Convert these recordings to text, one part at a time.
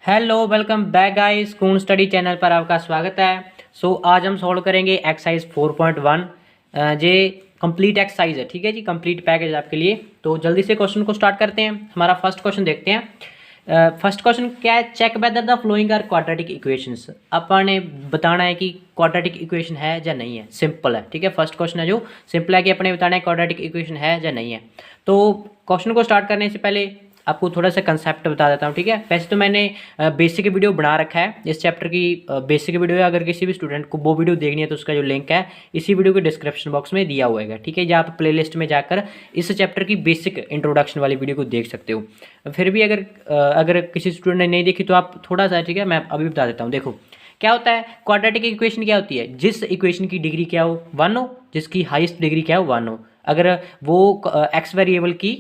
Hello welcome back guys कून study channel पर आपका स्वागत है। आज हम सॉल्व करेंगे एक्सरसाइज 4.1 जे कंप्लीट एक्सरसाइज है। ठीक है जी, कंप्लीट पैकेज आपके लिए। तो जल्दी से क्वेश्चन को स्टार्ट करते हैं। हमारा फर्स्ट क्वेश्चन देखते हैं। फर्स्ट क्वेश्चन क्या है, check whether the following are quadratic equations. अपने बताना है कि क्वाड्रेटिक इक्वेशन है या नहीं है। सिंपल है, ठीक है। फर्स्ट क्वेश्चन है जो सिंपल है कि अपने बताना है क्वाड्रेटिक इक्वेशन है या नहीं है। तो क्वेश्चन को स्टार्ट करने से पहले आपको थोड़ा सा कंसेप्ट बता देता हूँ, ठीक है। वैसे तो मैंने बेसिक वीडियो बना रखा है इस चैप्टर की। बेसिक वीडियो है, अगर किसी भी स्टूडेंट को वो वीडियो देखनी है तो उसका जो लिंक है इसी वीडियो के डिस्क्रिप्शन बॉक्स में दिया हुआ है, ठीक है। या आप प्लेलिस्ट में जाकर इस चैप्टर की बेसिक इंट्रोडक्शन वाली वीडियो को देख सकते हो। फिर भी अगर किसी स्टूडेंट ने नहीं देखी तो आप थोड़ा सा, ठीक है, मैं अभी बता देता हूँ। देखो क्या होता है, क्वाड्रेटिक इक्वेशन क्या होती है, जिस इक्वेशन की डिग्री क्या हो 1 हो, जिसकी हाईएस्ट डिग्री क्या हो 1 हो, अगर वो एक्स वेरिएबल की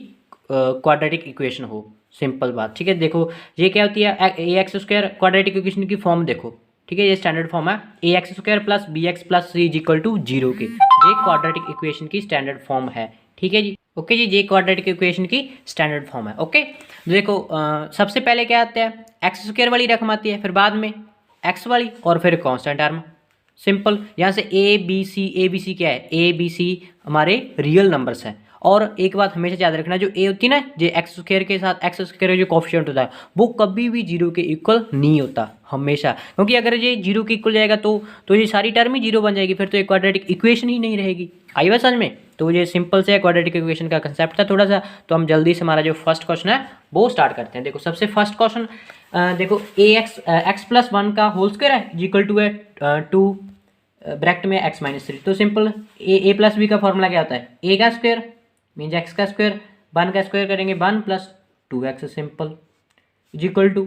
क्वाड्रेटिक इक्वेशन हो। सिंपल बात, ठीक है। देखो ये क्या होती है, a x square quadratic equation की फॉर्म देखो, ठीक है। ये स्टैंडर्ड फॉर्म है a x square plus B x plus C is equal to 0 के। ये क्वाड्रेटिक इक्वेशन की स्टैंडर्ड फॉर्म है, ठीक है जी। ओके जी, ये क्वाड्रेटिक इक्वेशन की स्टैंडर्ड फॉर्म है। ओके देखो सबसे पहले क्या आता है, एक्स स्क्वायर वाली रकम आती है, फिर बाद में एक्स वाली और फिर कॉन्स्टेंट टर्म। सिंपल, यहाँ से ए बी सी क्या है, ए बी सी हमारे रियल नंबर्स हैं। और एक बात हमेशा याद रखना, जो ए होती है ना, जो एक्स स्क्वायर के साथ एक्स स्क्वायर जो कोफिशिएंट होता है वो कभी भी 0 के इक्वल नहीं होता हमेशा, क्योंकि अगर ये 0 के इक्वल जाएगा तो ये सारी टर्म ही 0 बन जाएगी, फिर तो एक क्वाड्रेटिक इक्वेशन ही नहीं रहेगी। आई बात समझ में। तो ये सिंपल से क्वाड्रेटिक इक्वेशन का कंसेप्ट था थोड़ा सा। तो हम जल्दी से हमारा जो फर्स्ट क्वेश्चन है वो स्टार्ट करते हैं। देखो सबसे फर्स्ट क्वेश्चन देखो, ए एक्स प्लस 1 का होल स्क्वायर है इक्वल टू है 2 ब्रैकेट में एक्स माइनस 3। तो सिंपल ए प्लस बी का फॉर्मूला क्या होता है, ए का स्क्वायर मीन्स एक्स का स्क्वायर, 1 का स्क्वायर करेंगे 1 plus 2x simple is equal to,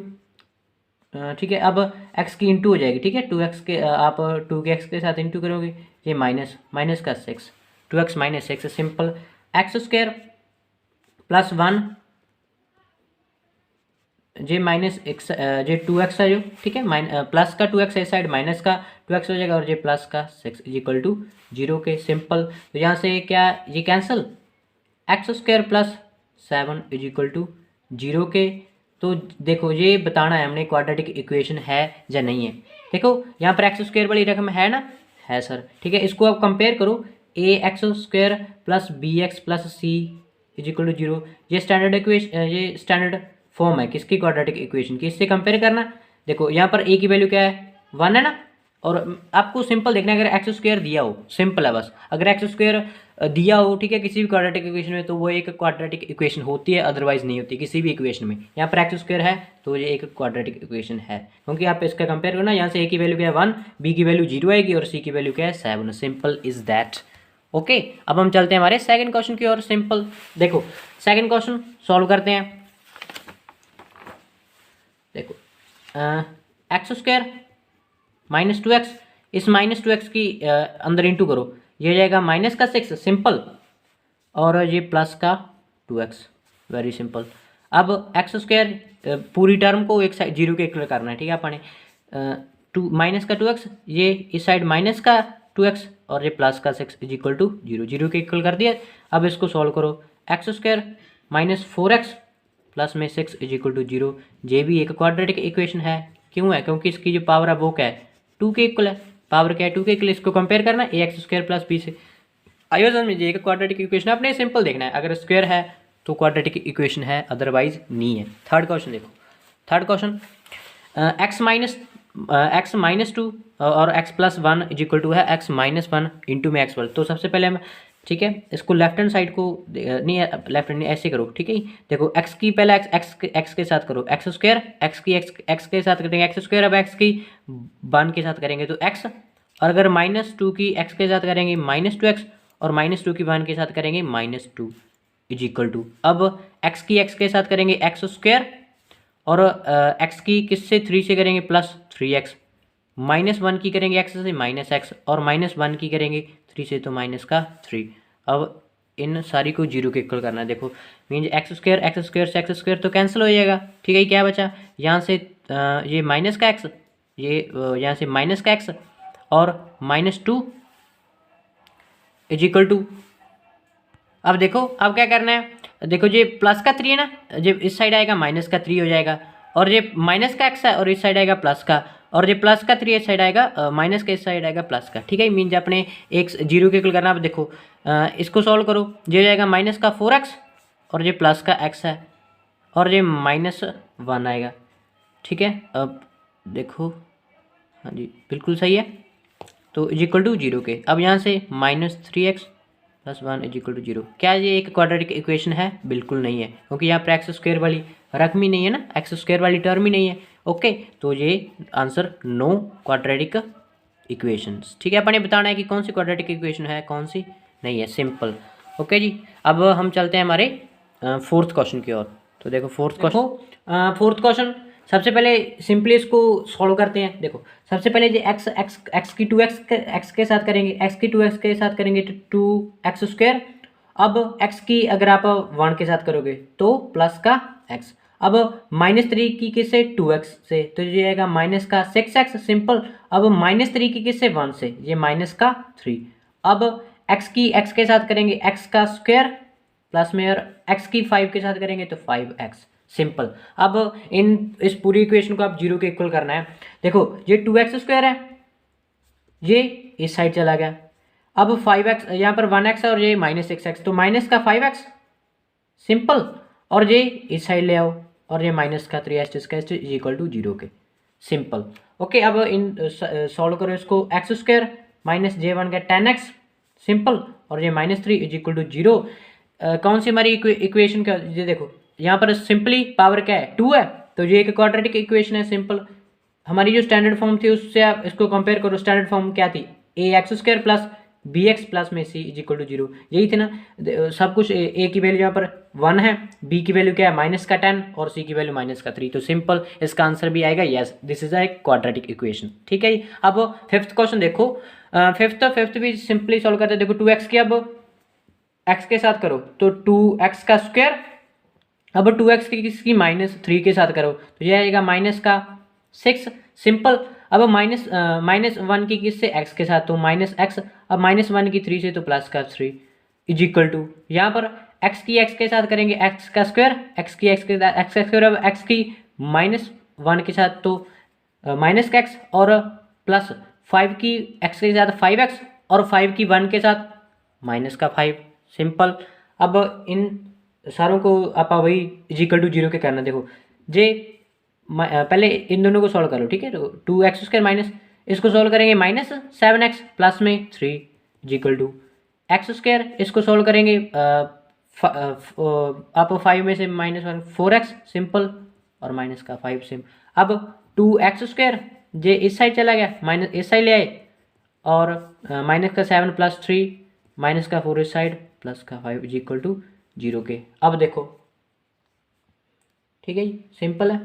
ठीक है। अब x की इंटू हो जाएगी, ठीक है। 2x के आप 2 के x के साथ इंटू करोगे, ये माइनस माइनस का 6, 2x minus 6 simple, x square plus 1 जे माइनस एक्स जे 2x है जो, ठीक है। प्लस का 2x है साइड, माइनस का 2x हो जाएगा और ये प्लस का 6 इज इक्वल टू 0 के सिंपल। तो यहाँ से क्या ये cancel, X square plus 7 is equal to 0 के। तो देखो ये बताना है हमने क्वाड्रेटिक इक्वेशन है या नहीं है। देखो यहाँ पर एक्स स्क्वायर वाली रकम है ना, है सर, ठीक है। इसको आप कंपेयर करो, a x square plus B x plus C is equal to 0। ये स्टैंडर्ड इक्वेशन, ये स्टैंडर्ड फॉर्म है किसकी, क्वाड्रेटिक इक्वेशन की। इससे कंपेयर करना, देखो यहाँ पर ए की वैल्यू क्या है 1 है ना, और आपको सिंपल देखना है, अगर एक्स स्क्वायर दिया हो, सिंपल है बस, अगर एक्स स्क्वायर दिया हो, ठीक है, किसी भी क्वाड्रेटिक इक्वेशन में, तो वो एक क्वाड्रेटिक इक्वेशन होती है, अदरवाइज नहीं होती किसी भी इक्वेशन में। यहाँ पर एक्स स्क्वायर है तो ये एक क्वाड्रेटिक इक्वेशन है, क्योंकि आप इसका कंपेयर करना, यहाँ से ए की वैल्यू क्या है 1, बी की वैल्यू 0 आएगी और सी की वैल्यू क्या है 7। Simple is that. ओके अब हम चलते हैं हमारे सेकंड क्वेश्चन की ओर। सिंपल देखो सेकंड क्वेश्चन सॉल्व करते हैं। देखो एक्स स्क्वायर माइनस 2x, इस माइनस 2x की अंदर इंटू करो, ये हो जाएगा माइनस का 6 सिंपल, और ये प्लस का 2x, वेरी सिंपल। अब एक्स स्क्वायर पूरी टर्म को एक साइड 0 के इक्वल करना है, ठीक है। अपने माइनस का 2x, ये इस साइड माइनस का 2x और ये प्लस का 6 इज इक्वल टू 0, 0 के इक्वल कर दिया। अब इसको सॉल्व करो, x square minus 4x plus में 6 इज इक्वल टू 0। ये भी एक क्वाड्रेटिक इक्वेशन है, क्यों है, क्योंकि इसकी जो पावर है वो क्या है 2 के इक्वल है, पावर क्या है 2 के इक्वल। इसको कंपेयर करना ए एक्स स्क्वायर प्लस बी से। आइए समझिए एक क्वाड्रेटिक इक्वेशन अपने सिंपल देखना है, अगर स्क्वायर है तो क्वाड्रेटिक इक्वेशन है, अदरवाइज नहीं है। थर्ड क्वेश्चन देखो, थर्ड क्वेश्चन एक्स माइनस 2 और X plus 1 is equal to है एक्स माइनस 1 इंटू में एक्स वर्ग। तो सबसे पहले हम, ठीक है, इसको लेफ्ट हैंड साइड को नहीं, लेफ्ट हैंड नहीं, ऐसे करो, ठीक है। देखो एक्स की पहले एक्स के साथ करो एक्स स्क्वायर, एक्स के साथ करेंगे एक्स स्क्वायर, अब एक्स की 1 के साथ करेंगे तो एक्स, और अगर माइनस 2 की एक्स के साथ करेंगे माइनस 2x, और माइनस 2 की 1 के साथ करेंगे माइनस 2 इज इक्वल टू। अब एक्स की एक्स के साथ करेंगे एक्स स्क्वायर, और एक्स की किससे 3 से करेंगे प्लस 3x, माइनस 1 की करेंगे एक्स से माइनस एक्स, और माइनस 1 की करेंगे 3 से तो माइनस का 3। अब इन सारी को 0 के इक्वल करना है। देखो मीन्स एक्स स्क्वायर से एक्स स्क्वायर तो कैंसिल हो जाएगा, ठीक है। क्या बचा यहाँ से ये माइनस का एक्स, ये यहाँ से माइनस का एक्स और माइनस 2 इज इक्वल टू। अब देखो अब क्या करना है, देखो ये प्लस का 3 है ना, जब इस साइड आएगा माइनस का 3 हो जाएगा, और ये माइनस का एक्स है और इस साइड आएगा प्लस का, और ये प्लस का 3 इस साइड आएगा, माइनस का इस साइड आएगा प्लस का। ठीक है, मीन अपने एक जीरो के इक्वल करना। अब देखो इसको सॉल्व करो, ये जाएगा माइनस का 4x और ये प्लस का x है और ये -1 आएगा। ठीक है, अब देखो, हाँ जी बिल्कुल सही है। तो इज इक्वल टू 0 के। अब यहाँ से -3x + 1 इज इक्वल टू 0। क्या ये एक क्वाड्रेटिक इक्वेशन है? बिल्कुल नहीं है, क्योंकि यहाँ पर एक्स स्क्वायर वाली रकम ही नहीं है ना, एक्स स्क्वायर वाली टर्म ही नहीं है। ओके, तो ये आंसर नो क्वाड्रेटिक इक्वेशंस। ठीक है, अपन ये बताना है कि कौन सी क्वाड्रेटिक इक्वेशन है, कौन सी नहीं है, सिंपल। ओके जी, अब हम चलते हैं हमारे फोर्थ क्वेश्चन की ओर। तो देखो फोर्थ क्वेश्चन, सबसे पहले सिंपली इसको सॉल्व करते हैं। देखो सबसे पहले जो एक्स की 2x के साथ करेंगे, एक्स की 2x के साथ करेंगे तो 2x²। अब x की अगर आप 1 के साथ करोगे तो प्लस का x। अब -3 की किससे? 2x से, तो ये आएगा माइनस का 6x, सिंपल। अब -3 की किससे? 1 से, ये माइनस का 3। अब x की x के साथ करेंगे x का स्क्वायर प्लस में, और x की 5 के साथ करेंगे तो 5x, सिंपल। अब इस पूरी इक्वेशन को आप 0 के इक्वल करना है। देखो ये 2x² है, ये इस साइड चला गया। अब 5x, यहाँ पर 1x है और ये -6x, तो माइनस का 5x, सिंपल। और ये इस साइड ले आओ और ये माइनस का 3x² इज इक्वल टू 0 के, सिंपल। ओके, अब इन सॉल्व करो इसको, x² माइनस j1 का 10x, सिंपल, और ये -3 इज इक्वल टू 0। कौन सी हमारी इक्वेशन का? ये देखो यहाँ पर सिंपली पावर क्या है? 2 है, तो ये एक क्वाड्रेटिक इक्वेशन है, सिंपल। हमारी जो स्टैंडर्ड फॉर्म थी उससे आप इसको कंपेयर करो। स्टैंडर्ड फॉर्म क्या थी? ax² प्लस bx प्लस में c इज इक्वल टू 0, यही थी ना। सब कुछ a की वैल्यू यहाँ पर 1 है, b की वैल्यू क्या है? -10 और c की वैल्यू -3, तो सिंपल इसका आंसर भी आएगा yes, this is a quadratic equation. ठीक है, अब फिफ्थ क्वेश्चन देखो। फिफ्थ भी सिंपली सॉल्व करते हैं। देखो 2x की अब x के साथ करो तो 2x का स्क्वायर। अब 2x की किसकी? -3 के साथ करो तो यह आएगा -6, सिंपल। अब -1 की किससे? x के साथ, तो -x। अब -1 की 3 से तो प्लस का 3 इज इक्वल टू, यहाँ पर x की x के साथ करेंगे x का स्क्वायर, x की x के साथ x का स्क्वायर। अब x की -1 के साथ तो -x, और प्लस 5 की x के साथ 5x, और 5 की 1 के साथ -5, सिंपल। अब इन सारों को आप वही इज इक्वल टू 0 के करना। देखो जे पहले इन दोनों को सॉल्व करो, ठीक है। तो 2x² माइनस, इसको सॉल्व करेंगे -7x प्लस में 3 इज इक्वल टू x²। इसको सॉल्व करेंगे आप 5 में से -1 4x, सिंपल, और माइनस का 5 सिम। अब 2x² जे इस साइड चला गया, माइनस इस साइड ले आए, और माइनस का 7 प्लस 3 माइनस का 4 इस साइड प्लस का 5 इज इक्वल टू 0 के। अब देखो, ठीक है जी, सिंपल है।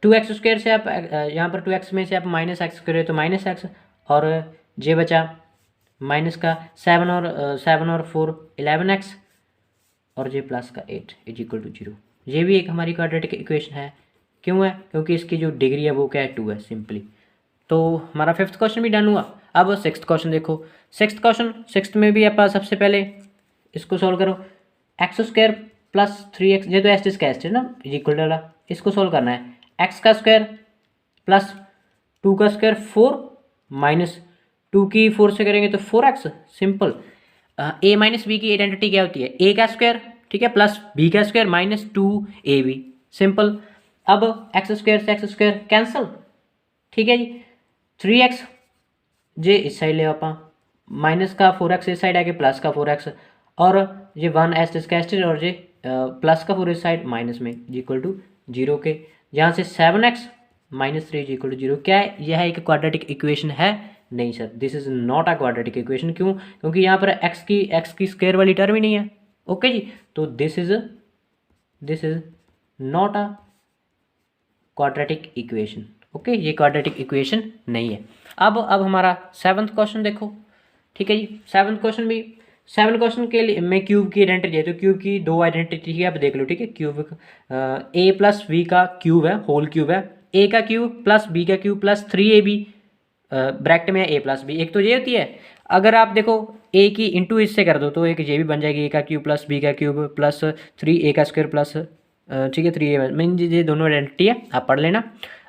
2x² से आप यहाँ पर 2x में से आप -x करें तो -x, और जे बचा माइनस का 7 और 4 11x, और जे प्लस का 8 इज इक्वल टू 0। ये भी एक हमारी क्वाड्रेटिक इक्वेशन है। क्यों है? क्योंकि इसकी जो डिग्री है वो क्या है? 2 है, सिंपली। तो हमारा फिफ्थ क्वेश्चन भी डन हुआ। अब सिक्स्थ क्वेश्चन देखो। सिक्स्थ में भी आप सबसे पहले इसको सॉल्व करो। x² प्लस 3x, ये तो एस का है ना, इज इक्वल डाला, इसको सॉल्व करना है। x का स्क्वायर प्लस 2 का स्क्वायर 4 माइनस 2 की 4 से करेंगे तो 4x, simple. a minus B की आइडेंटिटी क्या होती है? a का स्क्वायर, ठीक है, प्लस b का स्क्वायर माइनस 2ab, सिंपल। अब x² से x² कैंसल, ठीक है जी। 3x जे इस साइड ले आप, माइनस का 4x इस साइड आके प्लस का 4x, और ये 1 एस्टिस और ये प्लस का 4 इस साइड माइनस में इज इक्वल टू 0 के। यहाँ से 7x minus 3 is equal to 0। क्या है? यह एक क्वाड्रेटिक इक्वेशन है? नहीं sir, this is not a quadratic equation. क्यों? क्योंकि यहाँ पर x की स्क्वायर वाली टर्म ही नहीं है। ओके जी, तो this is not a quadratic equation. Okay, ये क्वाड्रेटिक इक्वेशन नहीं है। अब हमारा सेवन्थ क्वेश्चन देखो, ठीक है जी। सेवन्थ क्वेश्चन के लिए मैं क्यूब की आइडेंटिटी है, तो क्यूब की 2 आइडेंटिटी है, आप देख लो, ठीक है। क्यूब a प्लस बी का क्यूब है, होल क्यूब है। a का क्यूब प्लस b का क्यूब प्लस 3ab ब्रैकेट में a प्लस b। एक तो ये होती है, अगर आप देखो a की इंटू इससे कर दो तो एक ये भी बन जाएगी, a का क्यूब प्लस b का क्यूब प्लस 3a का स्क्वायर प्लस ठीक है 3a मीन ये दोनों आइडेंटिटी है, आप पढ़ लेना।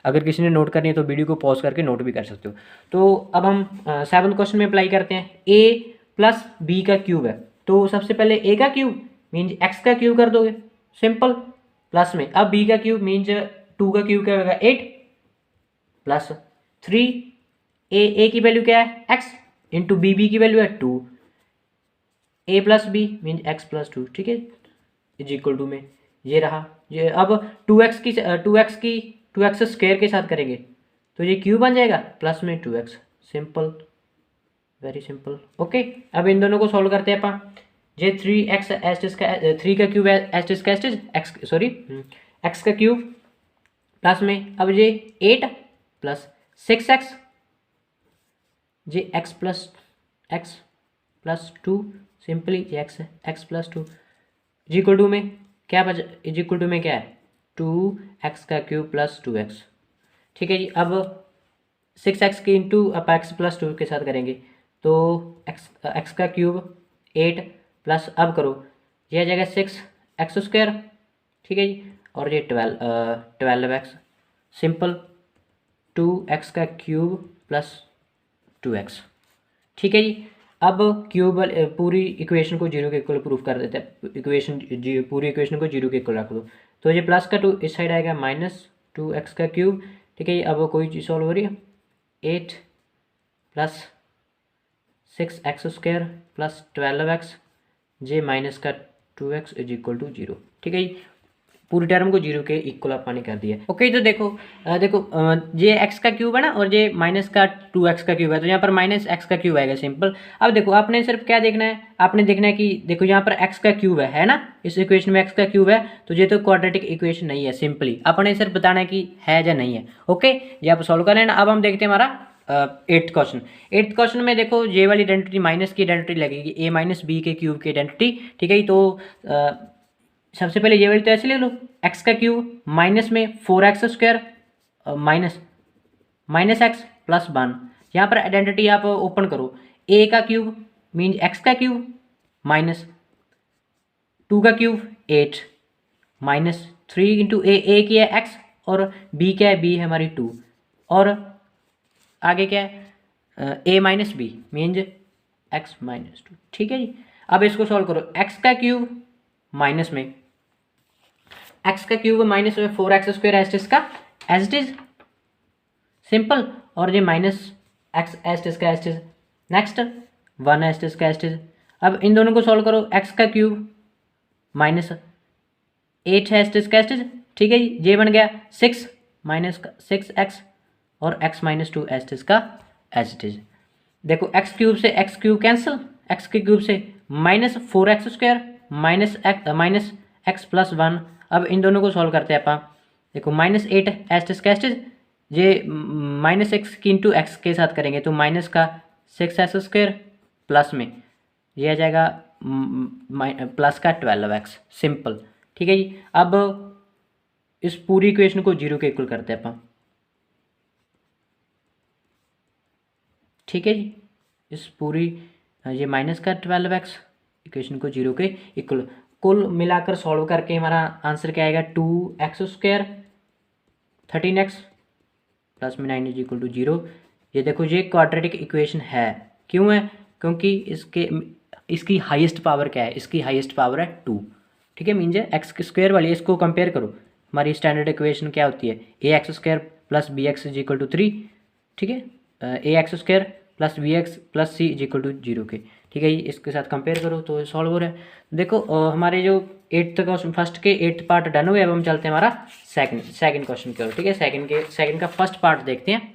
अगर किसी ने नोट करनी है तो वीडियो को पॉज करके नोट भी कर सकते हो। तो अब हम 7th क्वेश्चन में अप्लाई करते हैं। a प्लस बी का क्यूब है, तो सबसे पहले a का क्यूब मीन्स x का क्यूब कर दोगे, सिंपल। प्लस में अब b का क्यूब मीन्स 2 का क्यूब क्या होगा 8 प्लस 3 a की वैल्यू क्या है x इंटू b की वैल्यू है 2, a plus B means x plus 2, ठीक है, इज इक्वल टू में ये रहा। ये अब 2x स्क्वायर के साथ करेंगे तो ये क्यूब बन जाएगा प्लस में 2x, simple, very simple. Okay, अब इन दोनों को सॉल्व करते हैं अपन। ये 3x थ्री का क्यूब है एक्स का क्यूब प्लस में अब ये 8 प्लस 6x, ये x प्लस 2, सिंपली ये x प्लस 2 इक्वल टू में क्या बचा, इक्वल टू में क्या है 2x का क्यूब प्लस 2x, ठीक है जी। अब 6x की इंटू अब x प्लस 2 के साथ करेंगे तो x का क्यूब 8 प्लस अब करो यह आ जाएगा 6x स्क्वायर, ठीक है जी, और ये 12x, सिंपल 2x का क्यूब प्लस 2x, ठीक है जी। अब क्यूब पूरी इक्वेशन को जीरो के इक्वल प्रूफ कर देते हैं, पूरी इक्वेशन को जीरो के इक्वल रख दो, तो ये प्लस का 2 इस साइड आएगा माइनस 2x का क्यूब, ठीक है। अब कोई चीज़ सॉल्व हो रही है 8 plus 6x square plus 12x जे माइनस का 2x इज इक्वल टू 0, ठीक है जी। पूरी टर्म को जीरो के इक्वल आपने कर दिया। ओके, तो देखो ये x का क्यूब है ना और ये माइनस का 2x का क्यूब है, तो यहाँ पर माइनस x का क्यूब आएगा, सिंपल। अब देखो आपने सिर्फ क्या देखना है, आपने देखना है कि देखो यहाँ पर x का क्यूब है ना, इस इक्वेशन में x का क्यूब है, तो ये तो क्वाड्रेटिक इक्वेशन नहीं है, सिंपली आपने सिर्फ बताना है कि है या नहीं है। ओके, ये आप सॉल्व कर लेना। अब हम देखते हैं हमारा 8th क्वेश्चन में देखो ये वाली आइडेंटिटी माइनस की आइडेंटिटी लगेगी, a माइनस बी के क्यूब की आइडेंटिटी, ठीक है। तो सबसे पहले ये वाली तो ऐसे ले लो, x का क्यूब माइनस में 4x square minus x plus 1, यहाँ पर आइडेंटिटी आप ओपन करो, a का क्यूब मीन x का क्यूब माइनस 2 का क्यूब 8 माइनस 3 इंटू a की है x और b क्या है, b है हमारी 2, और आगे क्या है a minus B means x minus 2, ठीक है जी। अब इसको सॉल्व करो, x का क्यूब माइनस में x का क्यूब माइनस में 4x स्क्वायर एस्टिस का एस्टिस, सिंपल, और ये माइनस x एस्टिस का एस्टिस, नेक्स्ट 1 एस्टिस का एस्टिस। अब इन दोनों को सॉल्व करो, x का क्यूब माइनस 8 है एस्टिस का एस्टिस, ठीक है जी, ये बन गया 6 माइनस 6x और x माइनस 2 एस्टिस का एस्टिस। देखो x क्यूब से x क्यूब कैंसिल, x के क्यूब से minus 4x square minus x plus 1। अब इन दोनों को सॉल्व करते हैं अपन, देखो माइनस 8 एस्टिस कैस्टिस, ये माइनस 6 की इंटू एक्स के साथ करेंगे तो माइनस का 6x स्क्वायर प्लस में ये आ जाएगा प्लस का 12x, सिंपल, ठीक है जी। अब इस पूरी इक्वेशन को जीरो के इक्वल करते हैं अपन, ठीक है जी। इस पूरी ये माइनस का 12x इक्वेशन को जीरो के इक्वल, कुल मिलाकर सॉल्व करके हमारा आंसर क्या आएगा 2x स्क्वायर 13x प्लस में 9 इज इक्वल टू 0। ये देखो ये क्वाड्रेटिक इक्वेशन है, क्यों है, क्योंकि इसकी हाईएस्ट पावर क्या है, इसकी हाईएस्ट पावर है 2, ठीक है। मीन्स एक्स स्क्वायर वाली इसको कंपेयर करो, हमारी स्टैंडर्ड इक्वेशन क्या होती है ax square plus B X is equal to 3, ठीक है, ax square plus B x plus C is equal to 0 के, ठीक है। इसके साथ कंपेयर करो तो सॉल्व हो रहा है। देखो हमारे जो 8th क्वेश्चन फर्स्ट के 8th पार्ट डन हुए, अब हम चलते हैं हमारा सेकंड क्वेश्चन की ओर, ठीक है। सेकंड का फर्स्ट पार्ट देखते हैं।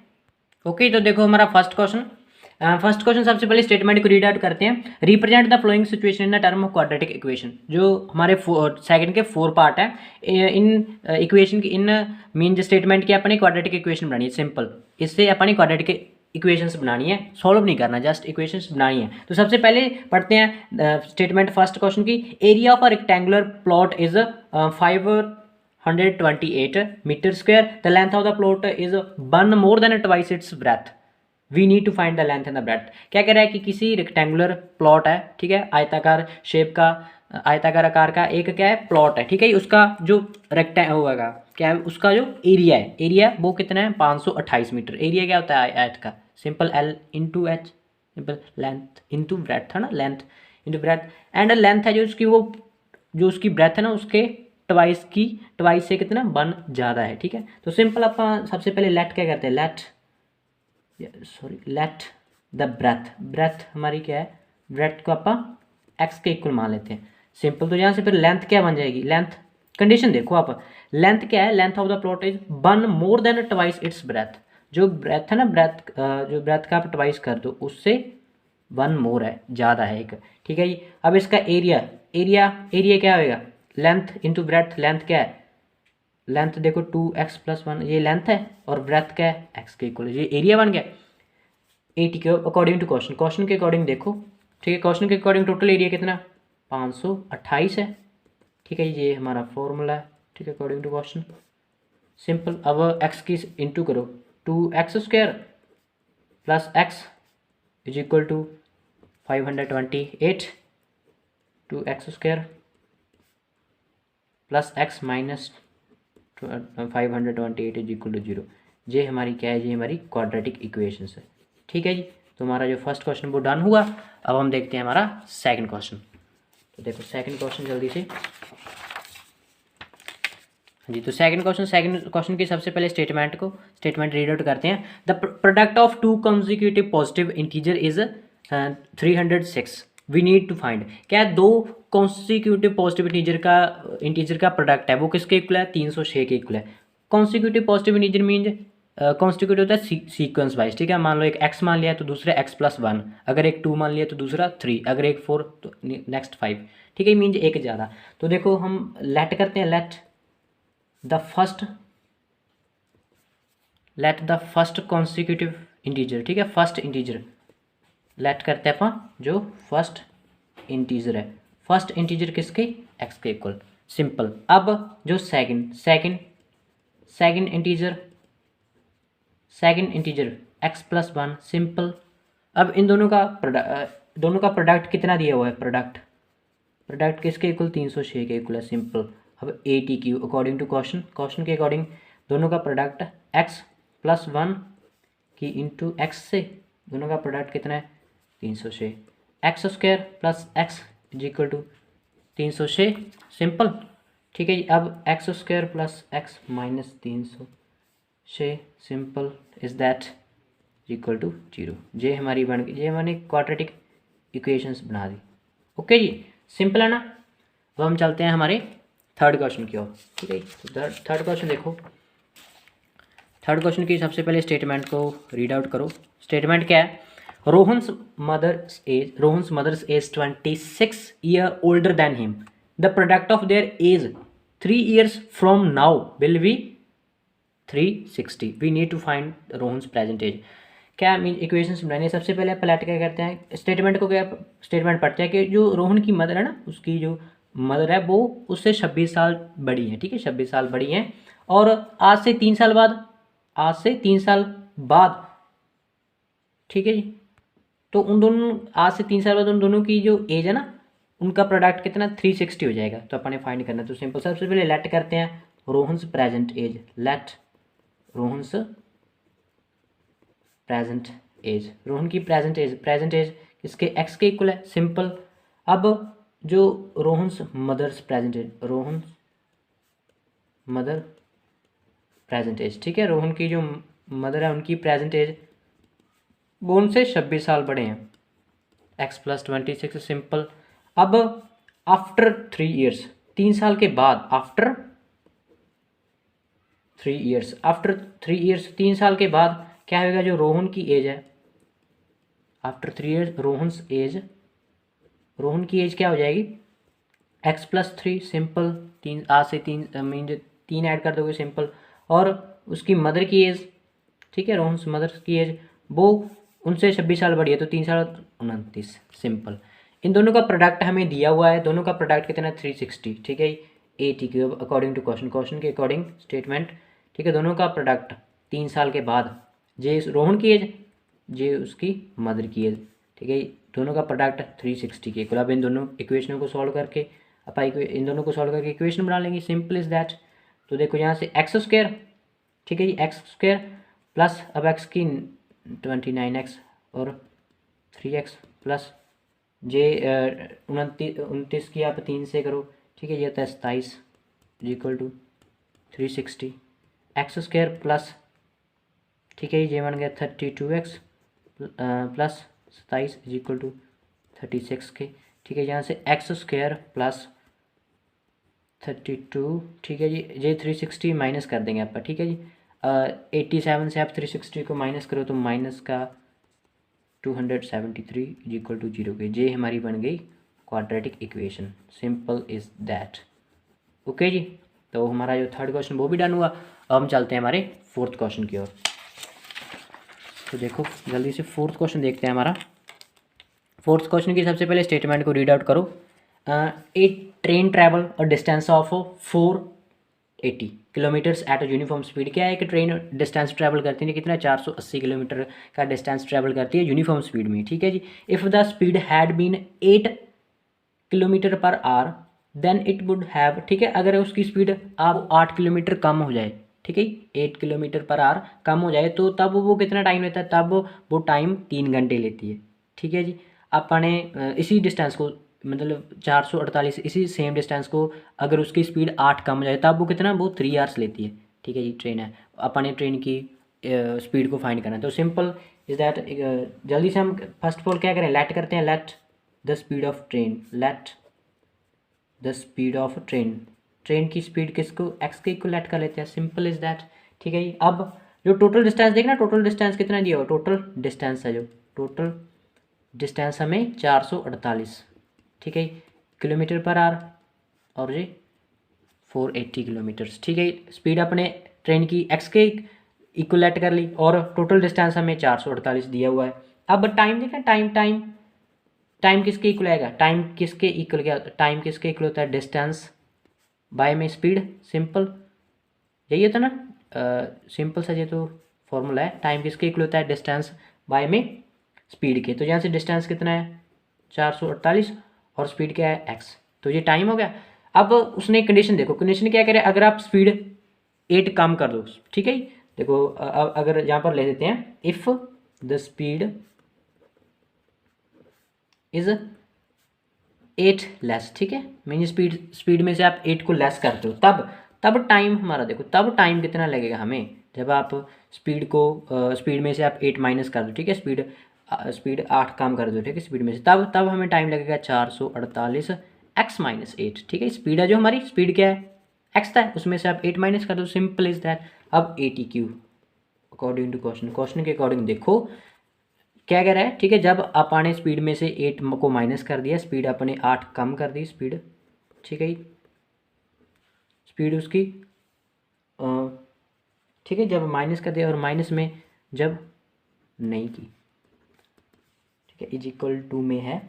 ओके, तो देखो हमारा फर्स्ट क्वेश्चन सबसे पहले स्टेटमेंट को रीड आउट करते हैं। Represent the flowing situation in the term of quadratic equation. जो हमारे सेकंड के 4 पार्ट है, इन इक्वेशन की इन मीन स्टेटमेंट की अपनी क्वाड्रेटिक इक्वेशन बनानी है, सिंपल। इससे अपनी क्वाड्रेटिक इक्वेशंस बनानी है, सॉल्व नहीं करना, जस्ट इक्वेशंस बनानी है। तो सबसे पहले पढ़ते हैं स्टेटमेंट फर्स्ट क्वेश्चन की। Area of a rectangular plot is 528 metre square, the length of the plot is 1 more than twice its breadth, we need to find the length and the breadth. क्या कह रहा है कि किसी rectangular plot है, ठीक है, आयताकार शेप का आयताकार आकार का एक क्या है प्लॉट है, ठीक है। उसका जो रेक्टेंगल होगा क्या है, उसका जो एरिया है, एरिया वो कितना है 528 मीटर। एरिया क्या होता है आयत का, simple L into H, simple length into breadth है ना, length into breadth. And length है जो उसकी वो जो उसकी ब्रेथ है ना उसके ट्वाइस से कितना 1 ज़्यादा है, ठीक है। तो सिंपल अपन सबसे पहले लेट क्या करते हैं, लेट द ब्रेथ हमारी क्या है, ब्रेथ को अपन एक्स के इक्वल मान लेते हैं, सिंपल। तो यहाँ से फिर लेंथ क्या बन जाएगी, लेंथ कंडीशन देखो आप, लेंथ क्या है, length of the plot is 1 more than twice its breath. जो ब्रेथ है ना, जो ब्रेथ का आप ट्वाइस कर दो उससे 1 मोर है, ज़्यादा है एक, ठीक है जी। अब इसका एरिया क्या होएगा, लेंथ इंटू ब्रेथ, लेंथ क्या है, लेंथ देखो 2x+1 ये लेंथ है और ब्रेथ क्या है x के इक्वल, ये एरिया बन गया 80 के अकॉर्डिंग टू क्वेश्चन के अकॉर्डिंग देखो, ठीक है। क्वेश्चन के अकॉर्डिंग टोटल एरिया कितना 528 है, ठीक है। ये हमारा फॉर्मूला है, ठीक है, अकॉर्डिंग टू क्वेश्चन, सिंपल। अब x की इंटू करो 2x² plus x is equal to 528, 2x² plus x minus 528 is equal to 0। ये हमारी क्या है, ये हमारी क्वाड्रेटिक इक्वेशन है, ठीक है जी। तो हमारा जो फर्स्ट क्वेश्चन वो डन हुआ। अब हम देखते हैं हमारा सेकंड क्वेश्चन। तो देखो सेकंड क्वेश्चन जल्दी से, जी। तो सेकंड क्वेश्चन की सबसे पहले स्टेटमेंट रीड आउट करते हैं। The product of 2 consecutive positive integer is 306, we need to find. क्या है, 2 कॉन्सिक्यूटिव पॉजिटिव इंटीजर का प्रोडक्ट है वो किसके इक्वल है, 306 के इक्वल है। Consecutive positive integer mean constitute होता है सीक्वेंस वाइज, ठीक है। मान लो एक x मान लिया तो दूसरा x+1, अगर एक 2 मान लिया तो दूसरा 3, अगर एक 4 तो नेक्स्ट 5, ठीक है। मीन एक ज़्यादा। तो देखो हम लेट करते हैं, let the first consecutive integer, ठीक है, फर्स्ट इंटीजर लेट करते हैं अपन, जो फर्स्ट इंटीजर है, फर्स्ट इंटीजर किसके x के इक्वल, सिंपल। अब जो सेकंड इंटीजर x+1, सिंपल। अब इन दोनों का प्रोडक्ट कितना दिया हुआ है, प्रोडक्ट किसके इक्वल 306 के इक्वल है, सिंपल। अब ATQ अकॉर्डिंग टू क्वेश्चन के अकॉर्डिंग दोनों का प्रोडक्ट x+1 की इंटू एक्स से दोनों का प्रोडक्ट कितना है 306, x² plus x is equal to 306, simple, ठीक है जी। अब x² plus x minus 306, simple, is that equal to 0। ये हमारी बन गई, ये मैंने क्वाड्रेटिक इक्वेशंस बना दी, ओके जी, सिंपल है ना। अब हम चलते हैं हमारे थर्ड क्वेश्चन की ओर, ठीक है। तो थर्ड क्वेश्चन देखो, थर्ड क्वेश्चन की सबसे पहले स्टेटमेंट को रीड आउट करो। स्टेटमेंट क्या है, Rohan's mother's age 26 year older than him, the product of their age 3 years from now will be 360, we need to find Rohan's present age. क्या मीन इक्वेशंस बनानी है। सबसे पहले पलट क्या करते हैं, स्टेटमेंट को, क्या स्टेटमेंट पढ़ते हैं कि जो रोहन की मदर है ना, उसकी जो मदर है वो उससे 26 साल बड़ी है, ठीक है, 26 साल बड़ी हैं। और आज से 3 साल बाद, ठीक है जी, तो उन दोनों आज से 3 साल बाद उन दोनों की जो एज है ना, उनका प्रोडक्ट कितना 360 हो जाएगा। तो अपने फाइंड करना है। तो सिंपल, सबसे पहले लेट करते हैं Rohan's present age, let Rohan's present age, Rohan की प्रेजेंट एज किसके x के इक्वल है, सिंपल। अब जो Rohan's mother's present age, Rohan mother present age, ठीक है, रोहन की जो मदर है उनकी प्रेजेंट एज वो उनसे 26 साल बड़े हैं, x+26, सिंपल। अब आफ्टर 3 years, 3 साल के बाद, आफ्टर 3 years 3 साल के बाद क्या होगा, जो रोहन की एज है आफ्टर 3 years, रोहन की एज क्या हो जाएगी x+3, सिंपल। 3 आज से 3 मीन 3 ऐड कर दोगे, सिंपल। और उसकी मदर की एज, ठीक है, रोहन मदर की एज वो उनसे 26 साल बड़ी है, तो 3 साल 29, सिंपल। इन दोनों का प्रोडक्ट हमें दिया हुआ है, दोनों का प्रोडक्ट कितना है 360, ठीक है। ATQ अकॉर्डिंग टू क्वेश्चन के अकॉर्डिंग स्टेटमेंट, ठीक है, दोनों का प्रोडक्ट 3 साल के बाद, जे रोहन की एज, जे उसकी मदर की एज, ठीक है, दोनों का प्रोडक्ट 360 के इक्वल। अब इन दोनों इक्वेशनों को सॉल्व करके अपन इन दोनों को सॉल्व करके इक्वेशन बना लेंगे, सिंपल इज़ दैट। तो देखो यहाँ से एक्स स्क्वायर, ठीक है जी, एक्स स्क्वायर प्लस अब एक्स की 29x और 3x प्लस जे 29 की आप 3 से करो, ठीक है, ये होता है 27 equal to 360 X square plus, ठीक है, ये बन गया 32x प्लस 27 इक्वल टू 36 के, ठीक है, यहाँ से एक्स स्क्वायर प्लस 32, ठीक है जी, ये 360 माइनस कर देंगे आप, ठीक है जी, 87 से आप 360 को माइनस करो तो माइनस का 273 इक्वल टू 0 के, ये हमारी बन गई quadratic equation, simple is that. Okay जी, तो हमारा जो थर्ड क्वेश्चन वो भी डन हुआ। अब हम चलते हैं हमारे फोर्थ क्वेश्चन की ओर। तो देखो जल्दी से फोर्थ क्वेश्चन देखते हैं हमारा। फोर्थ क्वेश्चन की सबसे पहले स्टेटमेंट को रीड आउट करो। A train travel a distance of 480 kilometres at a uniform speed. क्या है कि ट्रेन डिस्टेंस ट्रैवल करती है कितना, 480 किलोमीटर का डिस्टेंस ट्रैवल करती है यूनिफॉर्म स्पीड में, ठीक है जी। If the speed had been 8 kilometre per hour then it would have, ठीक है, अगर उसकी स्पीड अब 8 किलोमीटर कम हो जाए, ठीक है, 8 किलोमीटर पर आवर कम हो जाए तो तब वो कितना टाइम लेता है, तब वो टाइम 3 घंटे लेती है, ठीक है जी। अपने इसी डिस्टेंस को मतलब 448 इसी सेम डिस्टेंस को अगर उसकी स्पीड 8 कम हो जाए तब वो कितना, वो 3 आवर्स लेती है, ठीक है जी। ट्रेन है, अपने ट्रेन की स्पीड को फाइंड करना है, तो सिंपल इज़ दैट। जल्दी से हम फर्स्ट ऑफ ऑल क्या करें, लेट करते हैं, let the speed of train, let the speed of train, train की स्पीड किसको, एक्स के इक्वल लेट कर लेते हैं, सिंपल इज़ दैट, ठीक है जी। अब जो टोटल डिस्टेंस देखना, टोटल डिस्टेंस कितना दिया हो, टोटल डिस्टेंस है, जो टोटल डिस्टेंस हमें 448, ठीक है, किलोमीटर पर आवर, और ये 480 किलोमीटर्स, ठीक है। स्पीड अपने ट्रेन की एक्स के इक्वलेट कर ली और टोटल डिस्टेंस हमें 448 दिया हुआ है। अब टाइम देखा, टाइम टाइम टाइम किसके इक्वल आएगा, टाइम किसके इक्वल, क्या टाइम किसके इक्वल होता है, डिस्टेंस बाय में स्पीड, सिंपल यही होता है ना, सिंपल सा ये तो फॉर्मूला है। टाइम किसके इक्वल होता है, डिस्टेंस बाय में स्पीड के, तो यहाँ से डिस्टेंस कितना है 448 और स्पीड क्या है एक्स, तो ये टाइम हो गया। अब उसने कंडीशन देखो, कंडीशन क्या करे, अगर आप स्पीड 8 कम कर दो, ठीक है, देखो अगर यहाँ पर ले देते हैं, if the speed is 8 less, ठीक है, मीन स्पीड में से आप 8 को लेस करते हो तब टाइम हमारा देखो, तब टाइम कितना लगेगा हमें, जब आप स्पीड में से आप 8 माइनस कर दो, ठीक है, स्पीड 8 कम कर दो, ठीक है, स्पीड में से तब हमें टाइम लगेगा 448 एक्स माइनस 8, ठीक है। स्पीड है जो हमारी, स्पीड क्या है, एक्स था, उसमें से आप 8 माइनस कर दो, सिंपल इज दैट। अब ATQ अकॉर्डिंग टू क्वेश्चन के अकॉर्डिंग देखो क्या कह रहा है, ठीक है, जब अपने स्पीड में से 8 को माइनस कर दिया, स्पीड अपने 8 कम कर दी स्पीड, ठीक है, स्पीड उसकी ठीक है, जब माइनस कर दिया और माइनस में जब नहीं की, ठीक है, इज इक्वल टू में है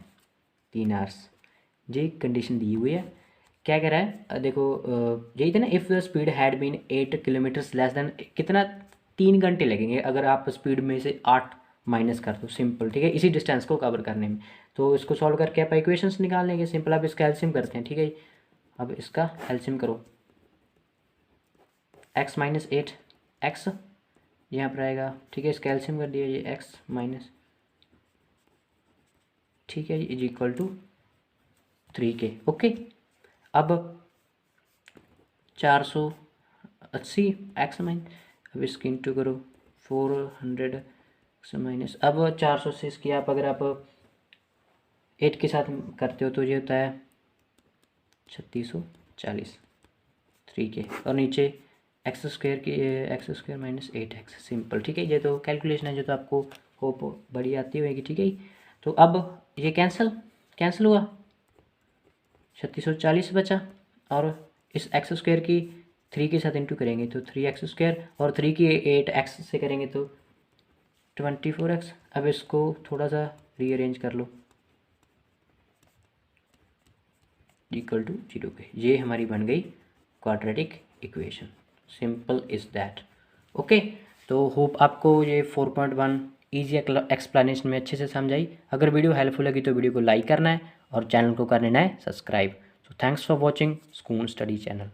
3 आवर्स, ये कंडीशन दी हुई है। क्या कह रहा है देखो, यही था ना, if the speed had been 8 kilometres less than, कितना 3 घंटे लगेंगे अगर आप स्पीड में से 8 माइनस कर दो, सिंपल, ठीक है, इसी डिस्टेंस को कवर करने में। तो इसको सॉल्व करके आप इक्वेशंस निकाल लेंगे, सिंपल। अब इसका एलसीएम करते हैं, ठीक है, अब इसका एलसीएम करो, x माइनस 8 एक्स यहाँ पर आएगा, ठीक है, इसका एलसीएम कर दिया, ये x माइनस, ठीक है, इज इक्वल टू 3 के, ओके। अब 480 एक्स माइनस, अब इसकी इंटू करो 400 एक्स माइनस, अब 480 इसकी आप अगर आप 8 के साथ करते हो तो ये होता है 3640 3 के, और नीचे x square minus 8x, simple, ठीक है। ये तो कैलकुलेशन है जो तो आपको होप बड़ी आती होगी, ठीक है। तो अब ये कैंसिल हुआ, 3640 बचा, और इस एक्स स्क्वायर की 3 के साथ इंटू करेंगे तो 3x स्क्वायर, और 3 की 8x से करेंगे तो 24x। अब इसको थोड़ा सा रीअरेंज कर लो, इक्वल टू 0 के, ये हमारी बन गई quadratic equation, simple is that, okay. तो होप आपको ये 4.1 ईजी एक्सप्लेनेशन में अच्छे से समझ आई। अगर वीडियो हेल्पफुल लगी तो वीडियो को लाइक करना है और चैनल को कर लेना है subscribe. So thanks for watching school study channel.